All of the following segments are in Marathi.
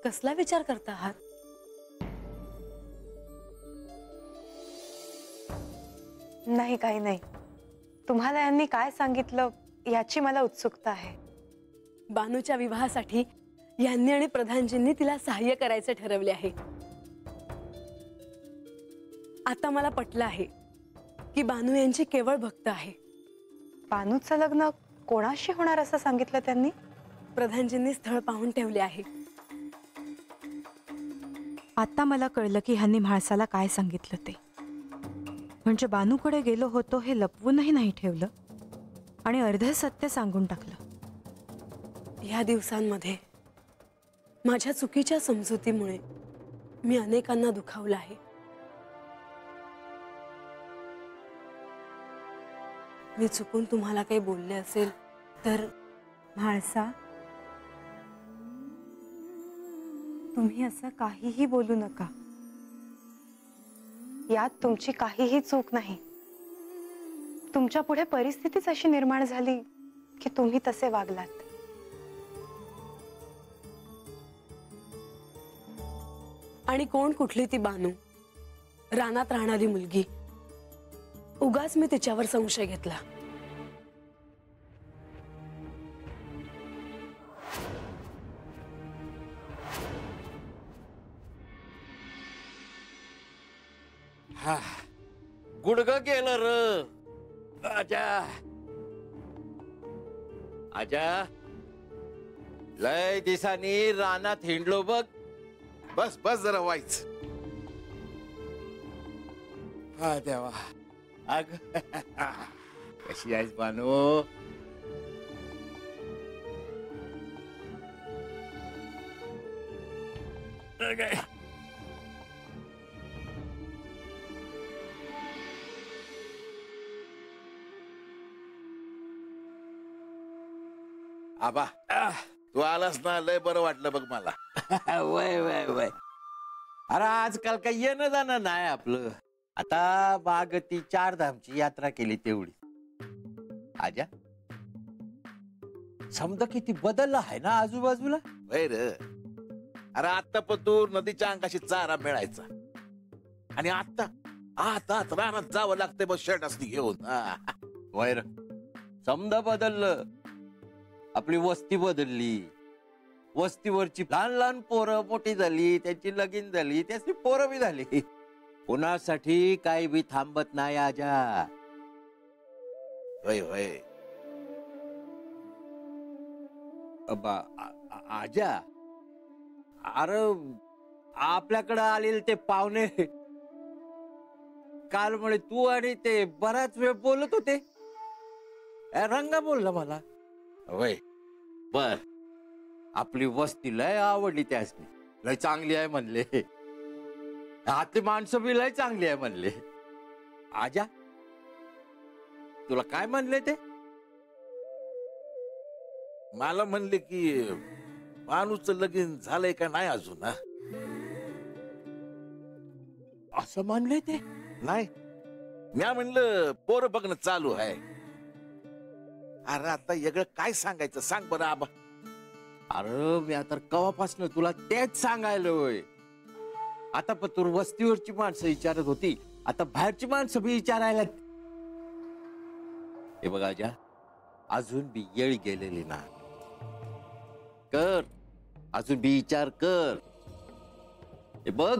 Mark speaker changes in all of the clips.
Speaker 1: कसला विचार करता आहात?
Speaker 2: नाही, काही नाही. तुम्हाला यांनी काय सांगितलं याची मला उत्सुकता आहे.
Speaker 1: बानूच्या विवाहासाठी यांनी आणि प्रधानजींनी तिला सहाय्य करायचे ठरवले आहे. आता मला पटलं आहे की बानू यांची केवळ भक्त आहे.
Speaker 2: बानूचं लग्न कोणाशी होणार असं सांगितलं त्यांनी?
Speaker 1: प्रधानजींनी स्थळ पाहून ठेवले आहे.
Speaker 3: आता मला कळलं की ह्यांनी म्हाळसाला काय सांगितलं ते. म्हणजे बानूकडे गेलो होतो हे लपवूनही नाही ठेवलं आणि अर्धे सत्य सांगून टाकलं.
Speaker 1: या दिवसांमध्ये माझ्या चुकीच्या समजुतीमुळे मी अनेकांना दुखावलं आहे. मी चुकून तुम्हाला काही बोलले असेल तर
Speaker 3: म्हाळसा, तुम्ही असं काहीही बोलू नका.
Speaker 2: यात तुमची काहीही चूक नाही. तुमच्या पुढे परिस्थितीच अशी निर्माण झाली की तुम्ही तसे वागलात.
Speaker 1: आणि कोण कुठली ती बानू, रानात राहणारी मुलगी? उगाच मी तिच्यावर संशय घेतला.
Speaker 4: गुडघं गेलं र. आजा आजा, लय दिसानी रानात हिंडलो बघ.
Speaker 5: बस बस जरा वाईच.
Speaker 4: हा देवा. अग कशी आहेस बानू?
Speaker 5: आबा, तू आलास ना, लय बरं वाटलं बघ मला.
Speaker 4: वय वय वय. अरे आजकाल काही येणं जाणं नाही आपलं. आता बाग ती 4 धामची यात्रा केली तेवढी. आजा, समजा किती बदलला आहे ना आजूबाजूला.
Speaker 5: वय र. अरे आता पण तू नदीच्या अंगाशी चारा मिळायचा आणि आता आता रानात जावं लागतंय बस शर्ट असली घेऊन.
Speaker 4: वैर समजा बदललं. आपली वस्ती बदलली. वस्तीवरची लहान लहान पोरं मोठी झाली, त्यांची लगीन झाली, त्याची पोरं बी झाली. कोणासाठी काही बी थांबत नाही आजा.
Speaker 5: वय वय.
Speaker 4: आजा, अरे आपल्याकडे आलेले ते पाहुणे काल म्हणे तू आणि ते बराच वेळ बोलत होते. रंगा बोलला मला.
Speaker 5: वय
Speaker 4: बर, आपली वस्ती लय आवडली त्यासनी. लय चांगली आहे म्हणले. आतली माणसं बी लय चांगली आहे म्हणले. आजा, तुला काय म्हणले ते?
Speaker 5: मला म्हणले की बानूचं लगीन झालंय का नाही अजून.
Speaker 4: असं म्हणले ते?
Speaker 5: नाही, मी म्हणलं पोरं बघणं चालू आहे. अरे आता वेगळं काय सांगायचं सांग बरं आबा.
Speaker 4: अरे मी आता कवापासनं तुला तेच सांगायला होय. आता पण तू वस्तीवरची माणसं विचारत होती, आता बाहेरची माणसं बी विचारायला. हे बघा आजा, अजून बी येळ गेलेली ना. कर, अजून बी विचार कर. हे बघ,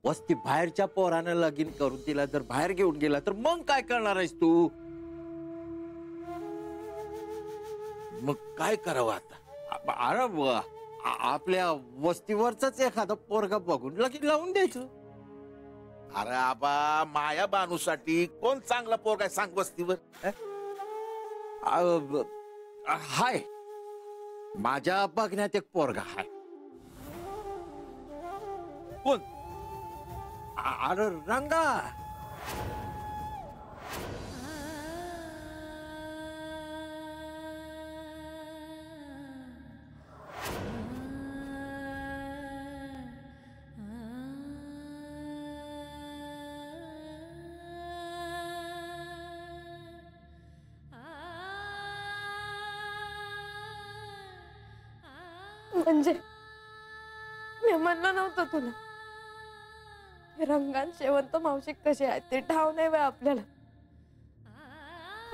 Speaker 4: वस्ती बाहेरच्या पोरानं लगीन करून तिला जर बाहेर घेऊन गेला तर मग काय करणार आहेस तू?
Speaker 5: मग काय करावं आता?
Speaker 4: अरे आपल्या वस्तीवरच एखादा पोरगा बघून लगीन लावून द्यायचं.
Speaker 5: अरे आबा, माया बानूसाठी कोण चांगला पोरगा आहे सांग वस्तीवर.
Speaker 4: हाय, माझ्या बघण्यात एक पोरगा हाय.
Speaker 5: कोण?
Speaker 4: अरे रंगा.
Speaker 1: म्हणजे मी
Speaker 6: म्हणलं नव्हतं तुला. रंगान शेवंत मावशी कशी आहे ते ठाव नाही बाय आपल्याला.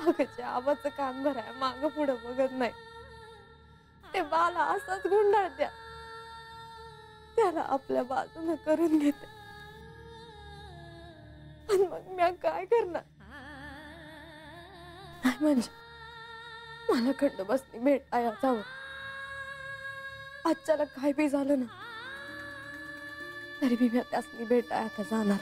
Speaker 6: अगं आवाचं कान भराय माग पुढं बघत नाही. ते बाला असाच गुंडाळत्या. त्याला आपल्या बाजूने करून घेते. पण मग मी काय करणार? नाही म्हणजे मला खंडोबासनी भेटाया जावं. आजच्याला काय बी झालं ना तरी बी मी त्यासनी भेटाया आता जाणार.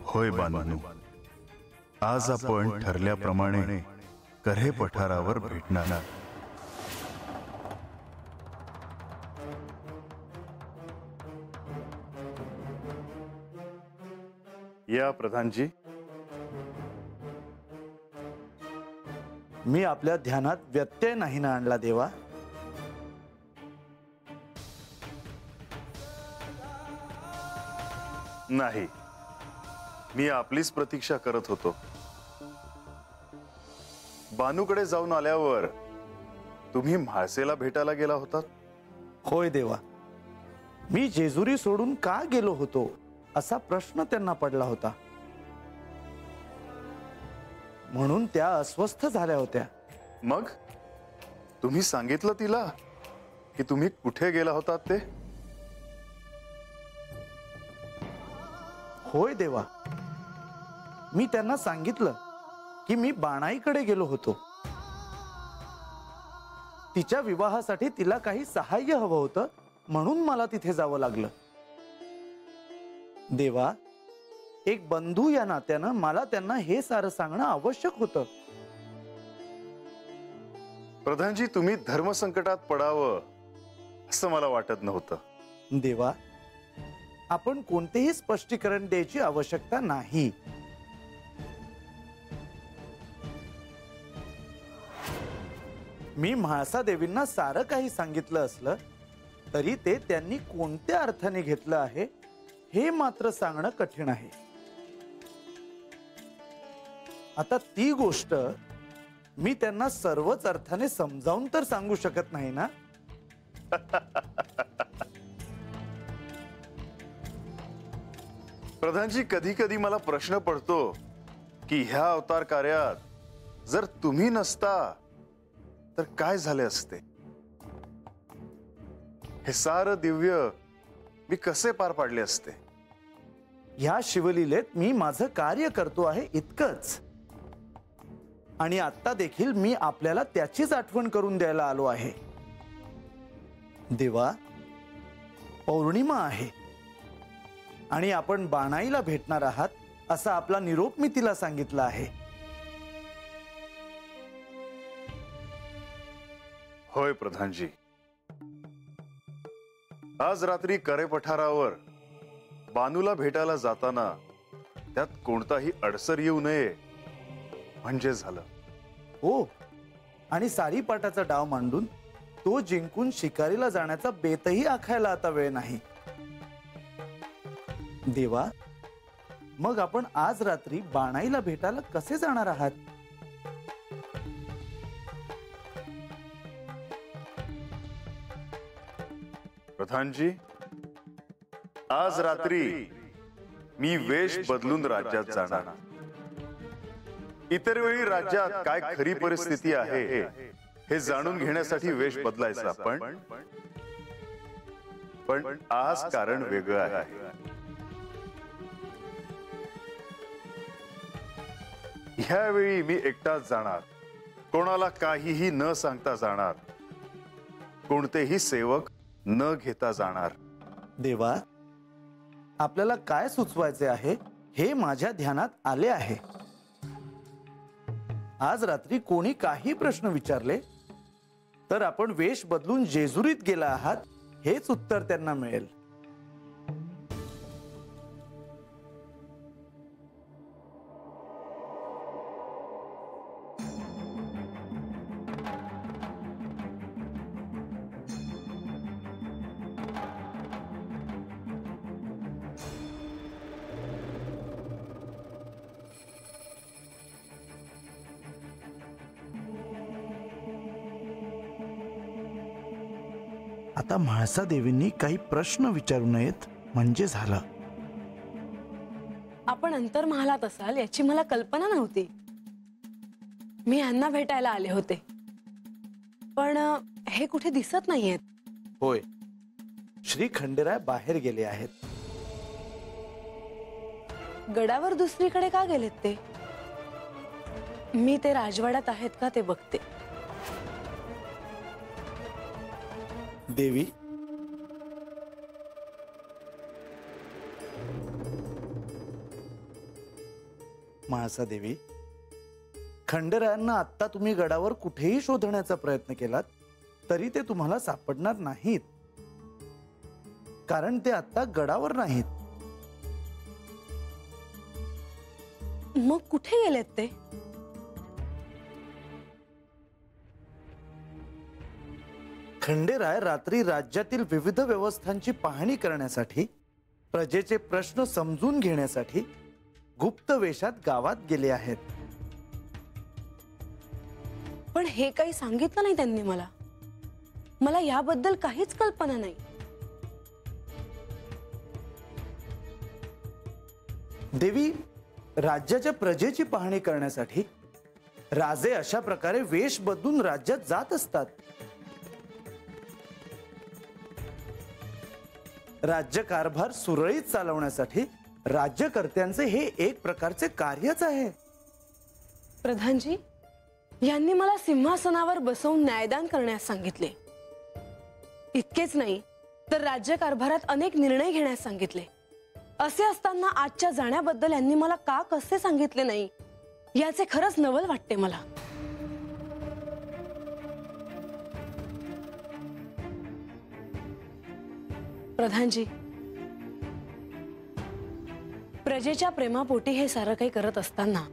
Speaker 7: होय बानू, आज आपण ठरल्याप्रमाणे कऱ्हे पठारावर भेटणार. या प्रधानजी.
Speaker 8: मी आपल्या ध्यानात व्यत्यय नाही ना आणला देवा.
Speaker 7: नाही, मी आपलीच प्रतीक्षा करत होतो. बानूकडे जाऊन आल्यावर तुम्ही म्हाळसेला भेटायला गेला होतात.
Speaker 8: होय देवा, मी जेजुरी सोडून का गेलो होतो असा प्रश्न त्यांना पडला होता. म्हणून त्या अस्वस्थ झाल्या होत्या.
Speaker 7: मग तुम्ही सांगितलं तिला की तुम्ही कुठे गेला होतात ते?
Speaker 8: होय देवा, मी त्यांना सांगितलं की मी बाणाईकडे गेलो होतो. तिच्या विवाहासाठी तिला काही सहाय्य हवं होतं म्हणून मला तिथे जावं लागलं. देवा, एक बंधू या नात्यानं मला त्यांना हे सारं सांगणं आवश्यक होतं.
Speaker 7: प्रधानजी, तुम्ही धर्मसंकटात पडावं असं मला वाटत नव्हतं.
Speaker 8: देवा, आपण कोणतेही स्पष्टीकरण द्यायची आवश्यकता नाही. मी म्हाळसा देवींना सारं काही सांगितलं असलं तरी ते त्यांनी कोणत्या अर्थाने घेतलं आहे हे मात्र सांगणं कठीण आहे. आता ती गोष्ट मी त्यांना सर्वच अर्थाने समजावून तर सांगू शकत नाही ना.
Speaker 7: प्रधानजी, कधी कधी मला प्रश्न पडतो की ह्या अवतार कार्यात जर तुम्ही नसता तर काय झाले असते. हे सारं दिव्य मी कसे पार पाडले असते.
Speaker 8: ह्या शिवलीलेत मी माझं कार्य करतो आहे इतकंच. आणि आता देखील मी आपल्याला त्याचीच आठवण करून द्यायला आलो आहे. देवा, पौर्णिमा आहे आणि आपण बाणाईला भेटणार आहात असा आपला निरोप मी तिला सांगितला आहे.
Speaker 7: होय प्रधानजी, आज रात्री करे पठारावर बानूला भेटायला जाताना त्यात कोणताही अडसर येऊ नये म्हणजे झालं.
Speaker 8: हो, आणि सारीपाटाचा डाव मांडून तो जिंकून शिकारीला जाण्याचा बेतही आखायला आता वेळ नाही. देवा, मग आपण आज रात्री बाणाईला भेटायला कसे जाणार आहात?
Speaker 7: प्रधानजी, आज रात्री मी वेश बदलून राज्यात जाणार. इतर वेळी राज्यात काय खरी परिस्थिती आहे हे जाणून घेण्यासाठी वेश बदलायचा, पण आज कारण वेगळं आहे. ह्यावेळी मी एकटाच जाणार. कोणाला काहीही न सांगता जाणार. कोणतेही सेवक न घेता जाणार.
Speaker 8: देवा, आपल्याला काय सुचवायचे आहे हे माझ्या ध्यानात आले आहे. आज रात्री कोणी काही प्रश्न विचारले तर आपण वेश बदलून जेजुरीत गेला आहात हेच उत्तर त्यांना मिळेल. आता म्हाळसा देवींनी काही प्रश्न विचारू नयेत म्हणजे झालं.
Speaker 1: आपण अंतर्महालात असाल याची मला कल्पना नव्हती. मी यांना भेटायला आले होते, पण हे कुठे दिसत नाहीयेत.
Speaker 8: होय, श्री खंडेराय बाहेर गेले आहेत.
Speaker 1: गडावर दुसरीकडे का गेलेत ते? मी ते राजवाड्यात आहेत का ते बघते.
Speaker 8: देवी, म्हाळसा देवी, खंडेरायांना आत्ता तुम्ही गडावर कुठेही शोधण्याचा प्रयत्न केलात तरी ते तुम्हाला सापडणार नाहीत, कारण ते आत्ता गडावर नाहीत.
Speaker 1: मग कुठे गेलेत ते?
Speaker 8: खंडेराय रात्री राज्यातील विविध व्यवस्थांची पाहणी करण्यासाठी, प्रजेचे प्रश्न समजून घेण्यासाठी गुप्त वेशात गावात गेले आहेत.
Speaker 1: पण हे काही सांगितलं नाही त्यांनी मला. मला याबद्दल काहीच कल्पना नाही.
Speaker 8: देवी, राज्याच्या प्रजेची पाहणी करण्यासाठी राजे अशा प्रकारे वेश बदलून राज्यात जात असतात. राज्यकारभार सुरळीत चालवण्यासाठी राज्यकर्त्यांचे हे एक प्रकारचे कार्यच आहे.
Speaker 1: प्रधानजी, यांनी मला सिंहासनावर बसवून न्यायदान करण्यास सांगितले. इतकेच नाही तर राज्यकारभारात अनेक निर्णय घेण्यास सांगितले. असे असताना आजच्या जाण्याबद्दल यांनी मला का कसे सांगितले नाही याचे खरंच नवल वाटते मला. प्रधानजी, प्रजेच्या प्रेमापोटी हे सारं काही करत असताना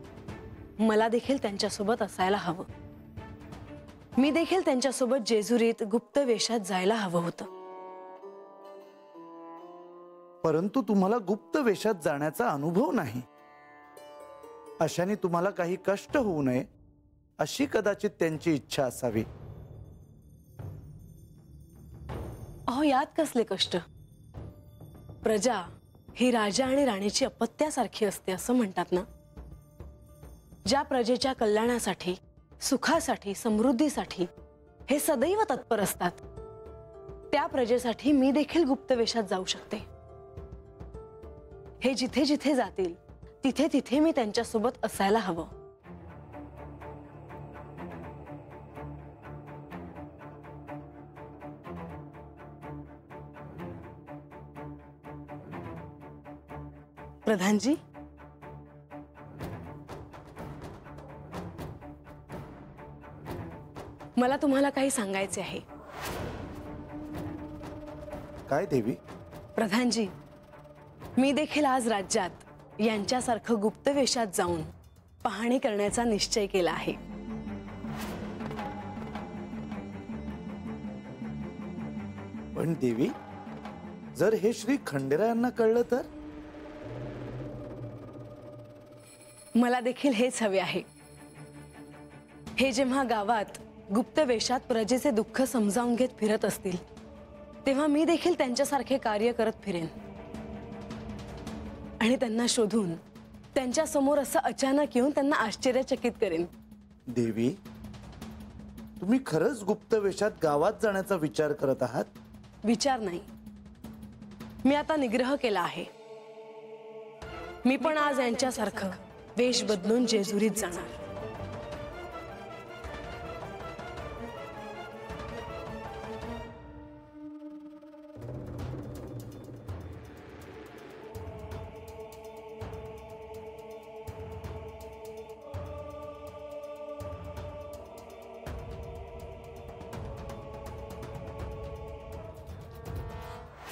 Speaker 1: मला देखील त्यांच्यासोबत असायला हवं. मी देखील त्यांच्यासोबत जेजुरीत गुप्त वेशात जायला हवं होतं.
Speaker 8: परंतु तुम्हाला गुप्त वेशात जाण्याचा अनुभव नाही. अशाने तुम्हाला काही कष्ट होऊ नये अशी कदाचित त्यांची इच्छा असावी.
Speaker 1: अहो, यात कसले कष्ट? प्रजा ही राजा आणि राणीची अपत्यासारखी असते असं म्हणतात ना. ज्या प्रजेच्या कल्याणासाठी, सुखासाठी, समृद्धीसाठी हे सदैव तत्पर असतात, त्या प्रजेसाठी मी देखील गुप्त वेशात जाऊ शकते. हे जिथे जिथे जातील तिथे तिथे मी त्यांच्यासोबत असायला हवं. प्रधानजी, मला तुम्हाला काही सांगायचे आहे.
Speaker 8: काय देवी?
Speaker 1: प्रधानजी, मी देखील आज राज्यात यांच्यासारखं गुप्त वेशात जाऊन पाहणी करण्याचा निश्चय केला आहे.
Speaker 8: पण देवी, जर हे श्री खंडेरायांना कळलं तर?
Speaker 1: मला देखील हेच हवे आहे. हे जेव्हा गावात गुप्त वेशात प्रजेचे दुःख समजावून घेत फिरत असतील तेव्हा मी देखील त्यांच्यासारखे कार्य करत फिरेन आणि त्यांना शोधून त्यांच्या समोर असं अचानक येऊन त्यांना आश्चर्यचकित करेन.
Speaker 8: देवी, तुम्ही खरंच गुप्त वेशात गावात जाण्याचा विचार करत आहात?
Speaker 1: विचार नाही, मी आता निग्रह केला आहे. मी पण आज यांच्यासारखं वेश बदलून जेजुरीत जाणार.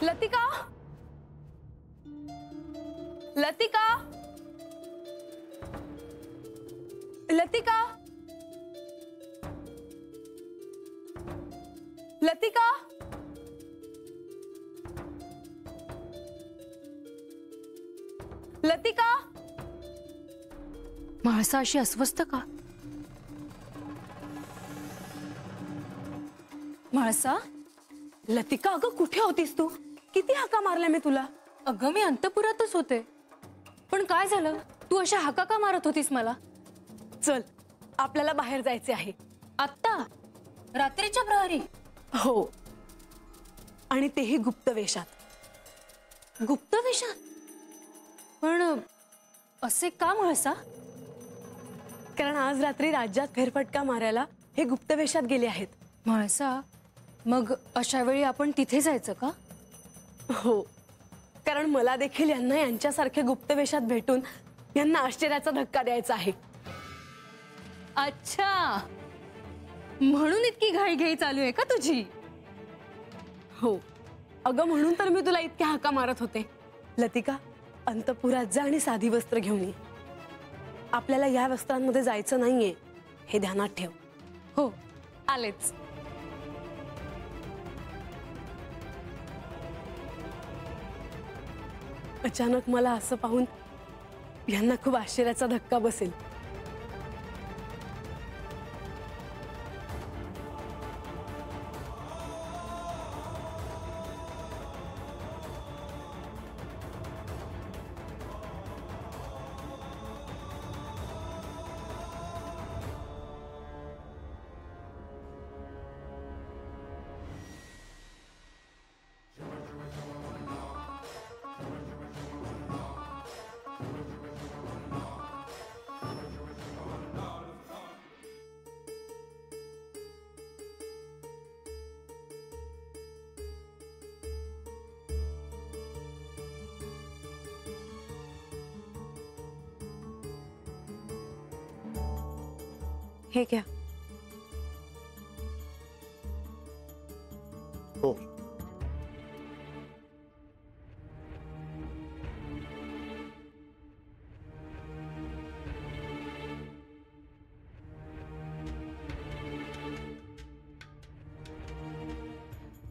Speaker 1: लतिका, लतिका, लतिका, लतिका, लतिका.
Speaker 9: म्हाळसा अशी अस्वस्थ का? म्हाळसा,
Speaker 1: लतिका, अगं कुठे होतीस तू? किती हाका मारल्या मी तुला.
Speaker 9: अगं मी अंतपुरातच होते. पण काय झालं? तू अशा हाका का मारत होतीस मला?
Speaker 1: चल, आपल्याला बाहेर जायचे आहे.
Speaker 9: आत्ता रात्रीच्या प्रहरी?
Speaker 1: हो, आणि तेही गुप्त वेशात.
Speaker 9: गुप्त वेशात? पण असे का म्हाळसा?
Speaker 1: कारण आज रात्री राज्यात फेरफटका मारायला हे गुप्त वेशात गेले आहेत.
Speaker 9: म्हाळसा, मग अशा वेळी आपण तिथे जायचं का?
Speaker 1: हो, कारण मला देखील यांना यांच्यासारखे गुप्त वेशात भेटून यांना आश्चर्याचा धक्का द्यायचा आहे.
Speaker 9: अच्छा, म्हणून इतकी घाईघाई चालू आहे का तुझी?
Speaker 1: हो अगं, म्हणून तर मी तुला इतक्या हाका मारत होते. लतिका, अंतपुरात जा आणि साधी वस्त्र घेऊन ये. आपल्याला या वस्त्रांमध्ये जायचं नाहीये, हे ध्यानात ठेव.
Speaker 9: हो, आलेच.
Speaker 1: अचानक मला असं पाहून यांना खूप आश्चर्याचा धक्का बसेल.
Speaker 3: हे घ्या.
Speaker 8: हो.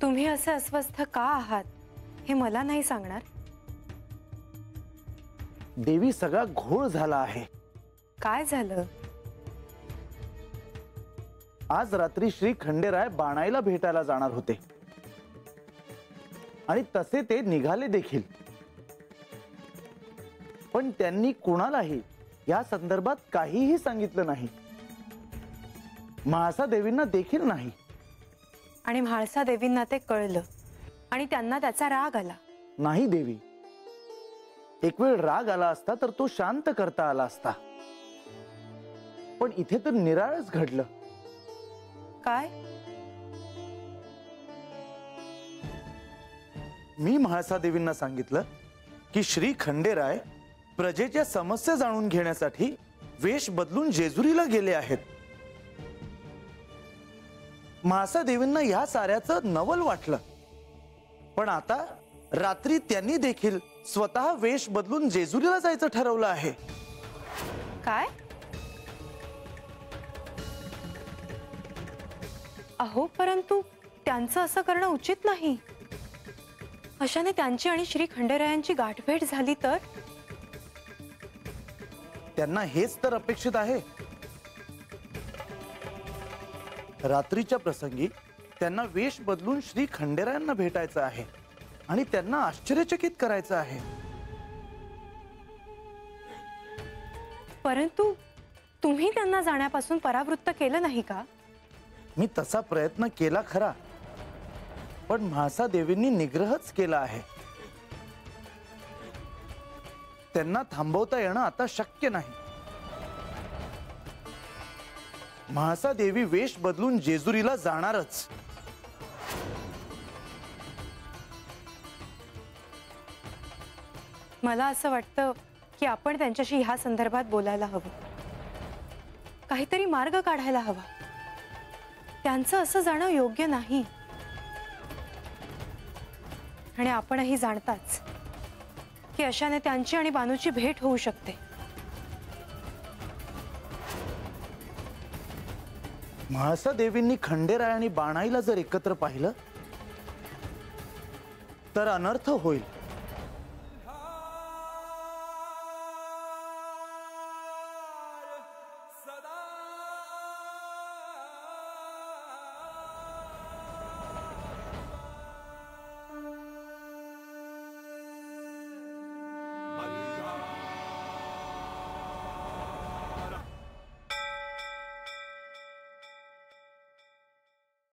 Speaker 3: तुम्ही असे अस्वस्थ का आहात हे मला नाही सांगणार?
Speaker 8: देवी, सगळा घोळ झाला आहे.
Speaker 3: काय झालं?
Speaker 8: आज रात्री श्री खंडेराय बाणाईला भेटायला जाणार होते आणि तसे ते निघाले देखील. पण त्यांनी कुणालाही या संदर्भात काहीही सांगितलं नाही. म्हाळसा देवींना देखील नाही.
Speaker 3: आणि म्हाळसा देवींना ते कळलं आणि त्यांना त्याचा राग आला.
Speaker 8: नाही देवी, एक वेळ राग आला असता तर तो शांत करता आला असता. पण इथे तर निराळच घडलं.
Speaker 3: काय?
Speaker 8: मी म्हाळसा देवींना सांगितलं की श्री खंडेराय प्रजेच्या समस्या जाणून घेण्यासाठी वेश बदलून जेजुरीला गेले आहेत. म्हाळसा देवींना या साऱ्याचं नवल वाटलं. पण आता रात्री त्यांनी देखील स्वतः वेश बदलून जेजुरीला जायचं ठरवलं आहे.
Speaker 3: काय? अहो, परंतु त्यांचं असं करणं उचित नाही. अशाने त्यांची आणि श्री खंडेरायांची गाठभेट झाली तर?
Speaker 8: त्यांना हेच तर अपेक्षित आहे. रात्रीच्या प्रसंगी त्यांना वेश बदलून श्री खंडेरायांना भेटायचं आहे आणि त्यांना आश्चर्यचकित करायचं आहे.
Speaker 3: परंतु तुम्ही त्यांना जाण्यापासून परावृत्त केलं नाही का?
Speaker 8: मी तसा प्रयत्न केला खरा, पण म्हाळसा देवींनी निग्रहच केला आहे. त्यांना थांबवता येणं आता शक्य नाही. म्हाळसा देवी वेश बदलून जेजुरीला जाणारच.
Speaker 3: मला असं वाटतं की आपण त्यांच्याशी ह्या संदर्भात बोलायला हवं. काहीतरी मार्ग काढायला हवा. त्यांचं असं जाणं योग्य नाही. आणि आपणही जाणताच की अशाने त्यांची आणि बानूची भेट होऊ शकते.
Speaker 8: म्हाळसा देवींनी खंडेराय आणि बाणाईला जर एकत्र पाहिलं तर अनर्थ होईल.